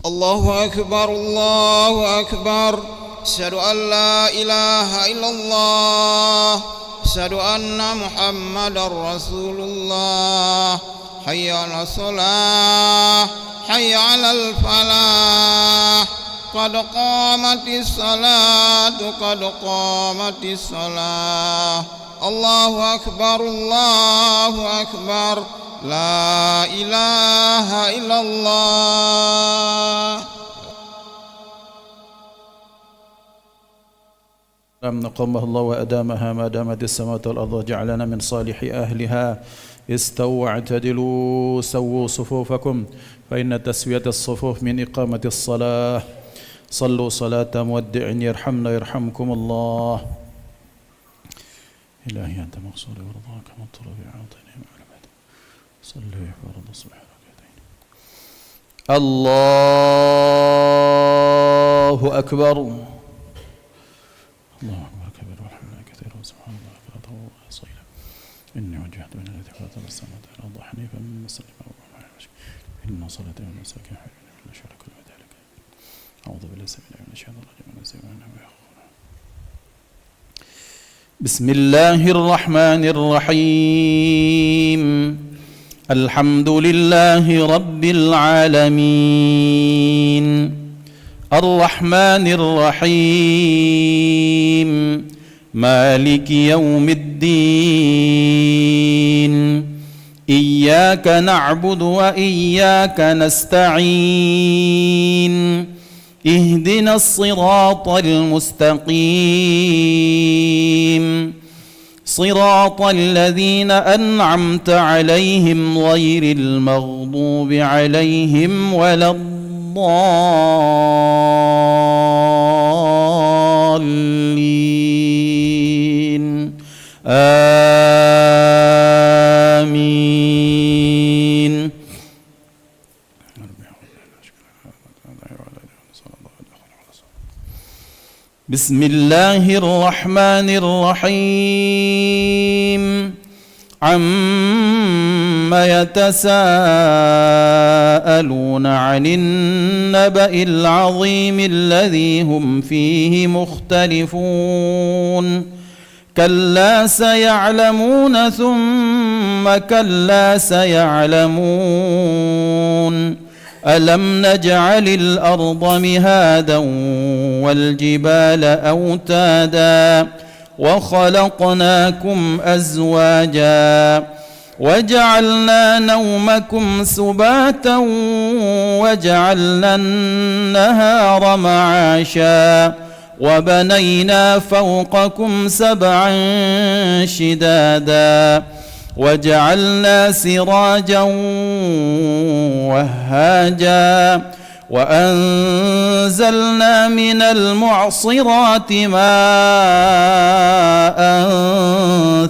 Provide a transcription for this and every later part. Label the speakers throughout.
Speaker 1: الله أكبر الله أكبر. أشهد أن لا إله إلا الله. أشهد أن محمدا رسول الله. حي على الصلاة حي على الفلاح. قد قامت الصلاة قد قامت الصلاة. الله أكبر الله أكبر. لا إله إلا الله.
Speaker 2: نقمها الله وأدامها ما دامت السماوات والأرض وجعلنا من صالح أهلها. استووا واعتدلوا سووا صفوفكم فإن تسوية الصفوف من إقامة الصلاة. صلوا صلاة مودع يرحمنا يرحمكم الله. إلهي أنت مقصود ورضاك من طلب عاطني معلومات. صلوا فرض الصبح ركعتين. الله أكبر. الله أكبر كبير والحمد لله كثيرا وسبحان الله بكرة وأصيلا. إني وجهت بين الذي فاطر السماوات والأرض حنيفا مما سلم الرحمن الرحيم. إن صلاة المساكين حي من شر كل ذلك. أعوذ بالله السميع العليم من الشيطان الرجيم من همزه ونفخه. بسم الله الرحمن الرحيم. الحمد لله رب العالمين الرحمن الرحيم مالك يوم الدين. إياك نعبد وإياك نستعين. اهدنا الصراط المستقيم صراط الذين أنعمت عليهم غير المغضوب عليهم ولا الضالين. آمين. بسم الله الرحمن الرحيم. عما يتساءلون عن النبأ العظيم الذي هم فيه مختلفون. كلا سيعلمون ثم كلا سيعلمون. ألم نجعل الأرض مهادا والجبال أوتادا وخلقناكم أزواجا وجعلنا نومكم سباتا وجعلنا النهار معاشا وبنينا فوقكم سبعا شدادا وجعلنا سراجا وهاجا وأنزلنا من المعصرات ماء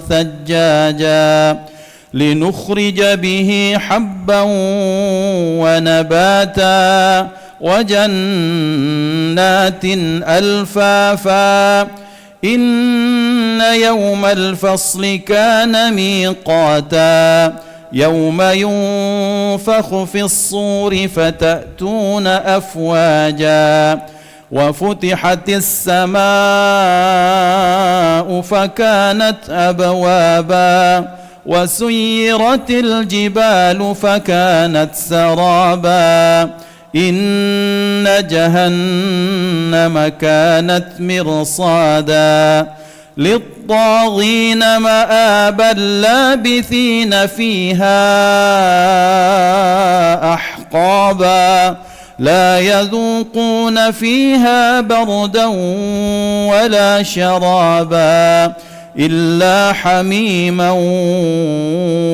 Speaker 2: ثجاجا لنخرج به حبا ونباتا وجنات ألفافا. إن يوم الفصل كان ميقاتا. يوم ينفخ في الصور فتأتون أفواجا وفتحت السماء فكانت أبوابا وسيرت الجبال فكانت سرابا. إن جهنم كانت مرصادا للطاغين مآبا لابثين فيها أحقابا لا يذوقون فيها بردا ولا شرابا إلا حميما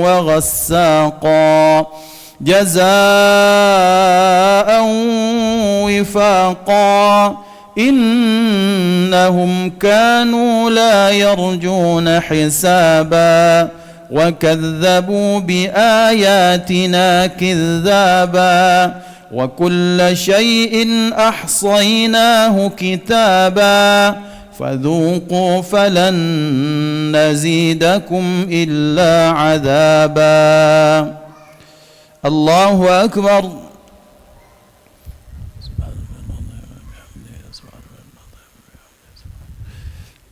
Speaker 2: وغساقا جزاء وفاقا. إنهم كانوا لا يرجون حسابا وكذبوا بآياتنا كذابا وكل شيء أحصيناه كتابا فذوقوا فلن نزيدكم إلا عذابا. الله أكبر.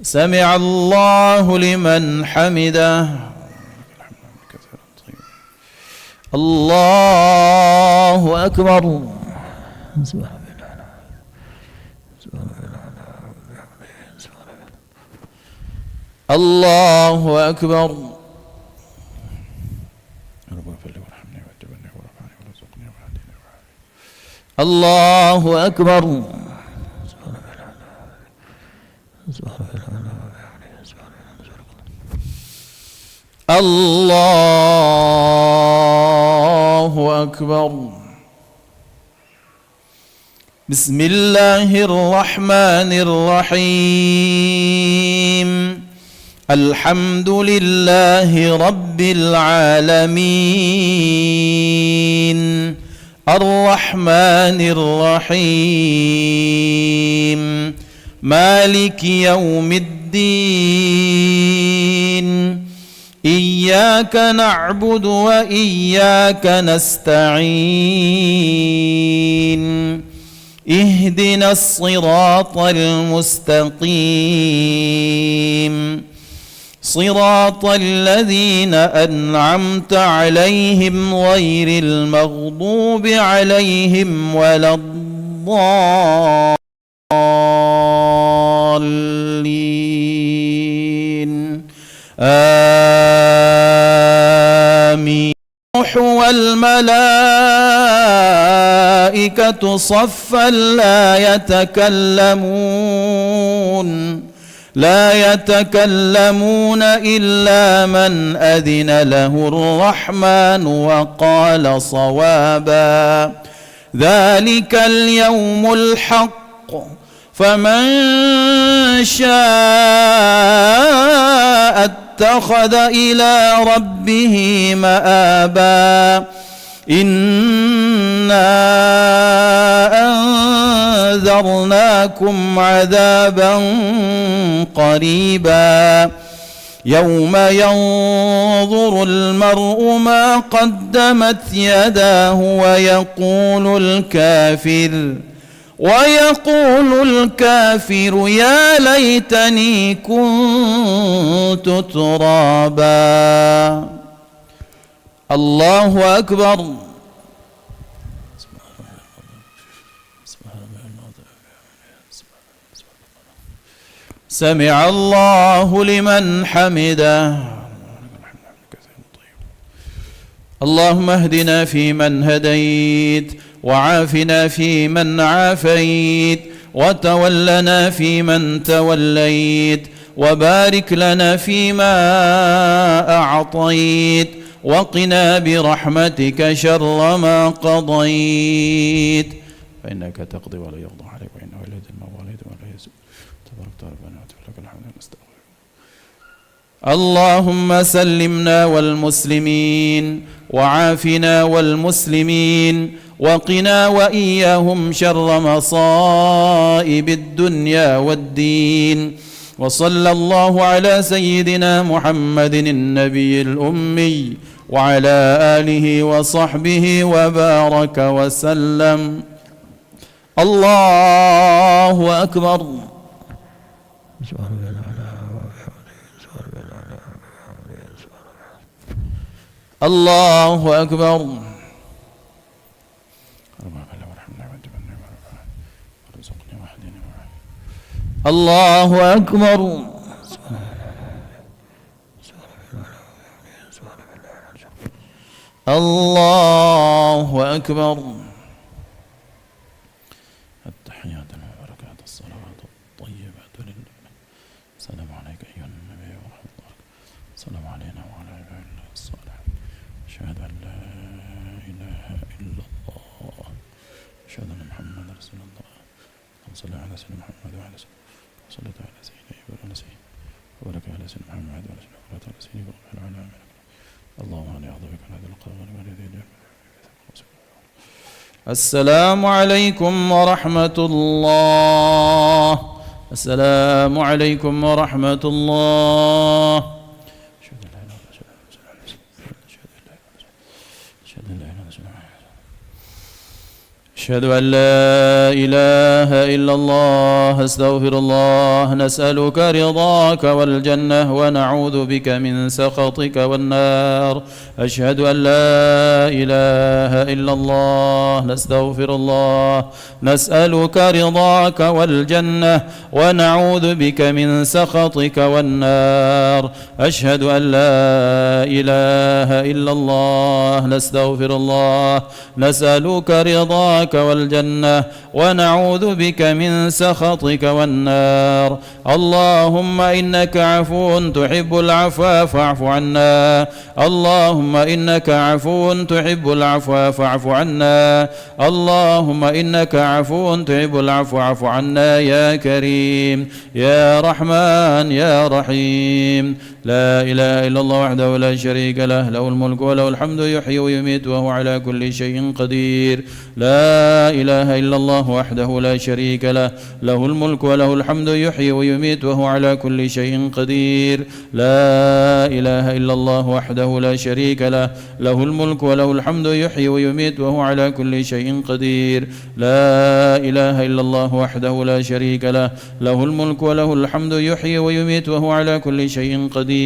Speaker 2: سمع الله لمن حمده. الله أكبر. الله أكبر. الله أكبر. الله أكبر. بسم الله الرحمن الرحيم. الحمد لله رب العالمين الرحمن الرحيم مالك يوم الدين إياك نعبد وإياك نستعين اهدنا الصراط المستقيم صراط الذين أنعمت عليهم غير المغضوب عليهم ولا الضالين آمين. الروح والملائكة صفا لا يتكلمون إلا من أذن له الرحمن وقال صوابا. ذلك اليوم الحق فمن شاء اتخذ إلى ربه مآبا. إنا أنذرناكم عذابا قريبا يوم ينظر المرء ما قدمت يداه ويقول الكافر يا ليتني كنت ترابا. الله أكبر. سمع الله لمن حمده. اللهم اهدنا فيمن هديت وعافنا فيمن عافيت وتولنا فيمن توليت وبارك لنا فيما أعطيت وقنا برحمتك شر ما قضيت فإنك تقضي ولا يقضى عليك وإنه لا يذل من واليت ولا يزول تبارك ربنا وتعالى لك الحمد نستغفرك. اللهم سلمنا والمسلمين وعافنا والمسلمين وقنا وإياهم شر مصائب الدنيا والدين. وصلى الله على سيدنا محمد النبي الأمي وعلى آله وصحبه وبارك وسلم. الله أكبر. الله أكبر. الله أكبر. الله أكبر. التحيات والبركات الصلوات الطيبات لله. السلام عليك أيها النبي ورحمة الله. السلام علينا وعلى عباد الله الصالحين. أشهد أن لا إله إلا الله. أشهد أن محمدا رسول الله. اللهم صل على سيدنا محمد وعلى سيدنا صلى على سيدنا إبراهيم وبارك على سيدنا محمد وعلى سيدنا وبارك على سيدنا إبراهيم. اللهم أنا أعوذ بك من هذا القول والذي. السلام عليكم ورحمة الله. السلام عليكم ورحمة الله. أشهد أن لا إله إلا الله. أستغفر الله. نسألك رضاك والجنة ونعوذ بك من سخطك والنار. أشهد أن لا إله إلا الله. نستغفر الله. نسألك رضاك والجنة ونعوذ بك من سخطك والنار. أشهد أن لا إله إلا الله. نستغفر الله. نسألك رضاك والجنة ونعوذ بك من سخطك والنار. اللهم إنك عفو تحب العفو فاعف عنا. اللهم إنك عفو تحب العفو فاعف عنا. اللهم إنك عفو تحب العفو فاعف عنا يا كريم يا رحمن يا رحيم. لا إله إلا الله وحده لا شريك له، له الملك وله الحمد يحيي ويميت وهو على كل شيء قدير. لا إله إلا الله وحده لا شريك له، له الملك وله الحمد يحيي ويميت وهو على كل شيء قدير. لا إله إلا الله وحده لا شريك له، له الملك وله الحمد يحيي ويميت وهو على كل شيء قدير. لا إله إلا الله وحده لا شريك له، له الملك وله الحمد يحيي ويميت وهو على كل شيء قدير.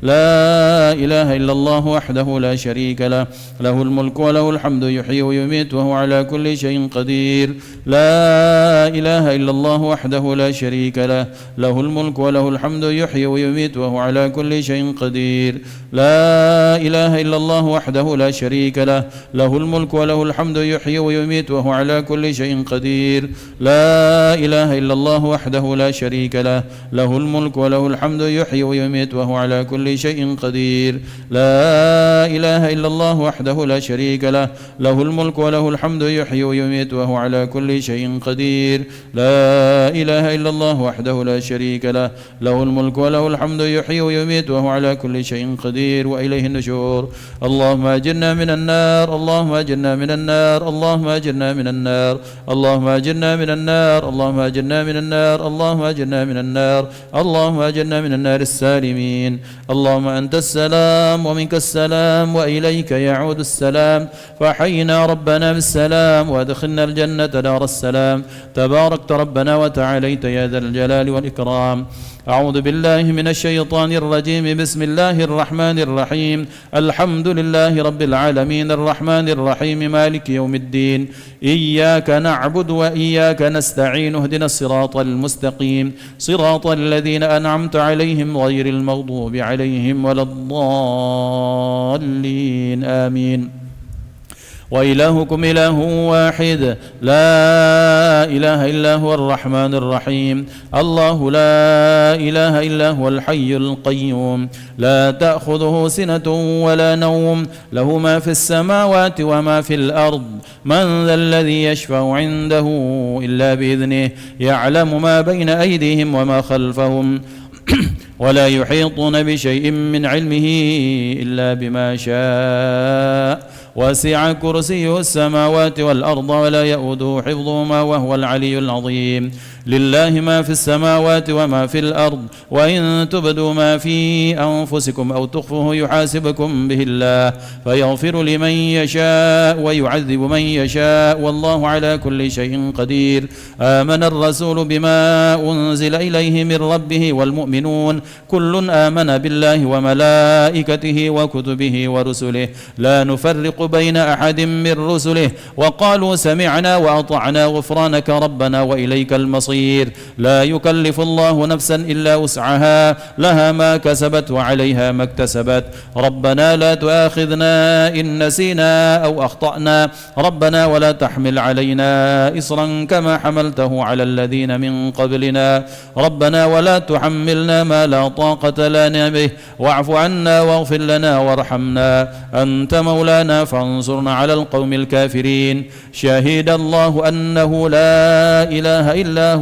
Speaker 2: لا إله إلا الله وحده لا شريك له، له الملك وله الحمد يحيي ويميت وهو على كل شيء قدير. لا إله إلا الله وحده لا شريك له، له الملك وله الحمد يحيي ويميت وهو على كل شيء قدير. لا إله إلا الله وحده لا شريك له، له الملك وله الحمد يحيي ويميت وهو على كل شيء قدير. لا إله إلا الله وحده لا شريك له، له الملك وله الحمد يحيي ويميت وهو على كل شيء قدير. لا إله إلا الله وحده لا شريك له، له الملك وله الحمد يحيي ويميت وهو على كل شيء قدير. لا إله إلا الله وحده لا شريك له، له الملك وله الحمد يحيي ويميت وهو على كل شيء قدير وإليه النشور. اللهم أجرنا من النار، اللهم أجرنا من النار، اللهم أجرنا من النار، اللهم أجرنا من النار، اللهم أجرنا من النار، اللهم أجرنا من النار، اللهم أجرنا من النار السالمين. اللهم أنت السلام ومنك السلام وإليك يعود السلام، فحينا ربنا بالسلام وادخلنا الجنة دار السلام. تباركت ربنا وتعاليت يا ذا الجلال والإكرام. أعوذ بالله من الشيطان الرجيم. بسم الله الرحمن الرحيم. الحمد لله رب العالمين الرحمن الرحيم مالك يوم الدين. إياك نعبد وإياك نستعين. اهدنا الصراط المستقيم صراط الذين أنعمت عليهم غير المغضوب عليهم ولا الضالين آمين. وإلهكم إله واحد لا إله إلا هو الرحمن الرحيم. الله لا إله إلا هو الحي القيوم لا تأخذه سنة ولا نوم، له ما في السماوات وما في الأرض. من ذا الذي يشفع عنده إلا بإذنه، يعلم ما بين أيديهم وما خلفهم ولا يحيطون بشيء من علمه إلا بما شاء. وسع كرسيه السماوات والأرض ولا يؤوده حفظهما وهو العلي العظيم. لله ما في السماوات وما في الأرض، وإن تبدوا ما في أنفسكم أو تخفوه يحاسبكم به الله، فيغفر لمن يشاء ويعذب من يشاء، والله على كل شيء قدير. آمن الرسول بما أنزل إليه من ربه والمؤمنون كل آمن بالله وملائكته وكتبه ورسله لا نفرق بين أحد من رسله، وقالوا سمعنا وأطعنا غفرانك ربنا وإليك المصير. لا يكلف الله نفسا إلا وسعها، لها ما كسبت وعليها ما اكتسبت. ربنا لا تؤاخذنا إن نسينا أو أخطأنا، ربنا ولا تحمل علينا إصرا كما حملته على الذين من قبلنا، ربنا ولا تحملنا ما لا طاقة لنا به، واعف عنا واغفر لنا وارحمنا، أنت مولانا فانصرنا على القوم الكافرين. شهد الله أنه لا إله إلا هو